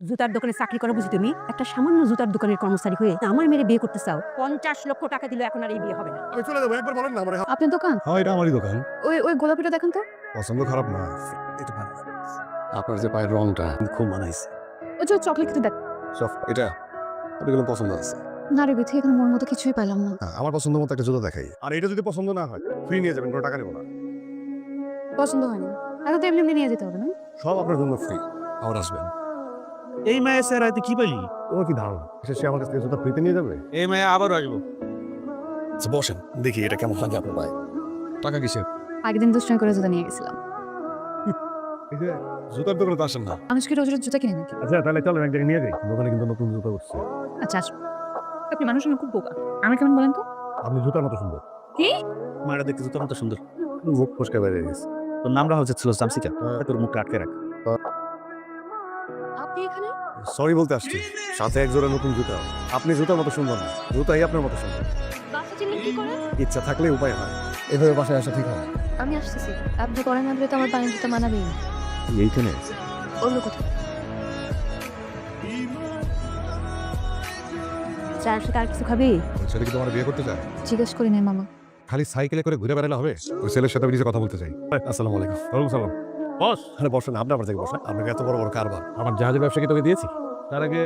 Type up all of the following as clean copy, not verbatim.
জুতার দোকানে চাকরি করো বুঝি তুমি? একটা সামান্য জুতার দোকানের কর্মচারী হয়ে আমার মেয়ের বিয়ে করতে চাও? 50 লক্ষ টাকা দিলে এখন আর এই বিয়ে হবে না। আমি চলে যাবো, একবার বলেন না আমারে। আপনার দোকান? হ্যাঁ, এটা আমারই দোকান। ওই গোলাপিটা দেখেন তো। পছন্দ খারাপ না, এটা ভালো। আপনার যে পায়ের রংটা খুব মানাইছে। ওই যে চকলেট কিন্তু দেখ। সব এটা আপনার পছন্দ আছে। না রে বিথি, এখানে মন মতো কিছুই পাইলাম না। হ্যাঁ, আমার পছন্দ মতো একটা জুতা দেখাই। আর এটা যদি পছন্দ না হয় ফ্রি নিয়ে যাবেন, কোনো টাকা নেবো না। পছন্দ হয়নি, এখন তো এমনি এমনি নিয়ে যেতে হবে না? সব আপনার জন্য ফ্রি। আবার আসবেন। এই মায়ের স্যার আইতে কি পাইলি? তোমার কি ধারণা সে আমার কাছ থেকে জুতা ফ্রিতে নিয়ে যাবে? এই মায়ে আবারও আসবো। আচ্ছা, বসেন দেখি এটা কেমন লাগে আপনার পায়ে। টাকা কিসের? আগের দিন দুষ্টুমি করে জুতা নিয়ে গেছিলাম। এই যে জুতার দোকানে তো আসেন না। মানুষ কি রোজ রোজ জুতা কিনে নাকি? আচ্ছা, তাহলে চলেন এক জায়গায় নিয়ে যাই। দোকানে কিন্তু নতুন জুতা উঠছে। আচ্ছা আসবো। আপনি মানুষের খুব বোকা। আমি কেমন বলেন তো? আপনি জুতার মতো সুন্দর। কি? মায়েরা দেখতে জুতার মতো সুন্দর। মুখ ফসকে বেরিয়ে গেছে। তোর নাম রাখা উচিত ছিল জামসিকা। তোর মুখটা আটকে রাখ। আপনি এখানে? সরি বলতে আসছি, সাথে এক জোড়া নতুন জুতা। আপনি জুতার মতো সুন্দর না, জুতাই আপনার মতো সুন্দর। বাসা চিনলেন কি করে? ইচ্ছা থাকলে উপায় হয়। এভাবে বাসায় আসা ঠিক হয়। আমি আসতেছি। আপনি করেন না বলে তো আমার পানির জুতা মানাবেই না। এইখানে অন্য কোথাও। চায়ের সাথে আর কিছু খাবি? ছেলে কি তোমার বিয়ে করতে চায়? জিজ্ঞেস করি নাই মামা। খালি সাইকেলে করে ঘুরে বেড়ালে হবে? ওই ছেলের সাথে আমি নিজে কথা বলতে চাই। আসসালামু আলাইকুম। ওয়ালাইকুম সালাম। বস, আরে বসেন, আপনি আমার থেকে বসেন। আপনাকে এত বড় বড় কারবার। আমার জাহাজের ব্যবসা কি তোকে দিয়েছি? তার আগে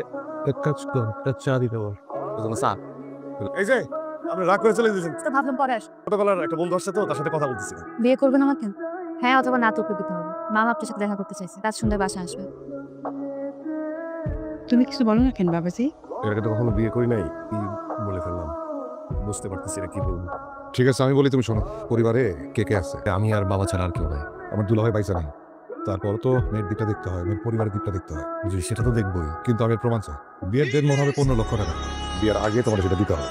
এক কাজ কর, একটা চা দিতে বল। চা? এই যে আপনি রাগ করে চলে গেছেন। তো ভাবলাম পরে আস। ছোটবেলার একটা বন্ধু আসছে তো, তার সাথে কথা বলতেছি। বিয়ে করবেন আমাকে? হ্যাঁ অথবা না, তো দিতে হবে। মামা আপনার সাথে দেখা করতে চাইছে, কাজ শুনতে বাসা আসবে। তুমি কিছু বলো না কেন বাবাজি? এর আগে তো কখনো বিয়ে করি নাই, কি বলে ফেললাম বুঝতে পারতেছি না কি বলবো। ঠিক আছে, আমি বলি তুমি শোনো। পরিবারে কে কে আছে? আমি আর বাবা ছাড়া আর কেউ নাই। আমার দুলাভাই বাইসা নাই। তারপর তো মেয়ের দিকটা দেখতে হয়, মেয়ের পরিবারের দিকটা দেখতে হয়। বুঝলি, সেটা তো দেখবোই, কিন্তু আমি প্রমাণ চাই। বিয়ের দেড় মনে হবে 15 লক্ষ টাকা। বিয়ের আগে তোমার সেটা দিতে হবে।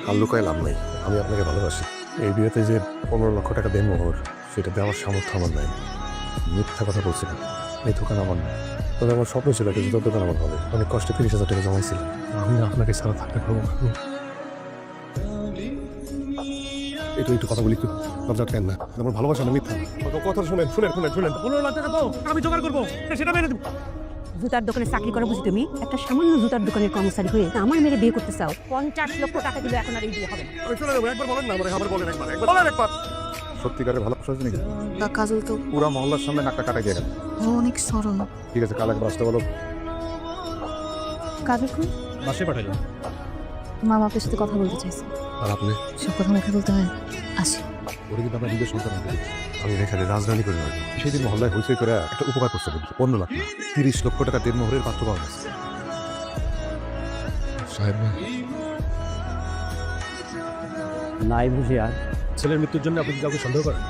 আর লুকায় লাভ নাই, আমি আপনাকে ভালোবাসি। এই বিয়েতে যে 15 লক্ষ টাকা দেন মোহর, সেটাতে আমার সামর্থ্য আমার নাই। মিথ্যা কথা বলছি না, এই দোকান আমার না। তবে আমার স্বপ্ন ছিল একটা জুতার দোকান আমার হবে। অনেক কষ্টে 30,000 টাকা জমাইছিলাম। আমি না আপনাকে ছাড়া থাকতে পারবো না। একটু কথা বলি, একটু লজ্জা কেন না? আমার ভালোবাসা না, মিথ্যা। কথা শুনেন শুনেন শুনেন শুনেন। 15 লাখ টাকা তো আমি জোগাড় করবো, সেটা মেনে দেবো। জুতার দোকানে চাকরি করো বুঝি তুমি? একটা সামান্য জুতার দোকানের কর্মচারী হয়ে আমার মেয়ের বিয়ে করতে চাও? 50 লক্ষ টাকা দিলে এখন আর এই বিয়ে হবে না। আমি চলে যাবো, একবার বলেন না আমারে। আবার বলেন একবার, বলেন একবার। সত্যিকারের ভালোবাসা আছে নাকি? কাজল তো পুরা মহল্লার সামনে নাকটা কাটা দিয়ে গেল। অনেক সরল। ঠিক আছে, কাল একবার আসতে বলো। কাজল কোন? বাসে পাঠাইলাম। মামা আপনার সাথে কথা বলতে চাইছে। আর আপনি? সব কথা মুখে বলতে হয়। আসি। ওরা কিন্তু আমরা নিজের সন্তান আনতে দিচ্ছি। আমি এখানে রাজধানী করে রাখি। সেদিন মহল্লায় হইচই করে একটা উপকার করতে বলছি। 15 লাখ না, 30 লক্ষ টাকা দেড় মোহরের পাত্র পাওয়া গেছে। সাহেব না, নাই বুঝি আর ছেলের মৃত্যুর জন্য আপনি কি কাউকে সন্দেহ করেন?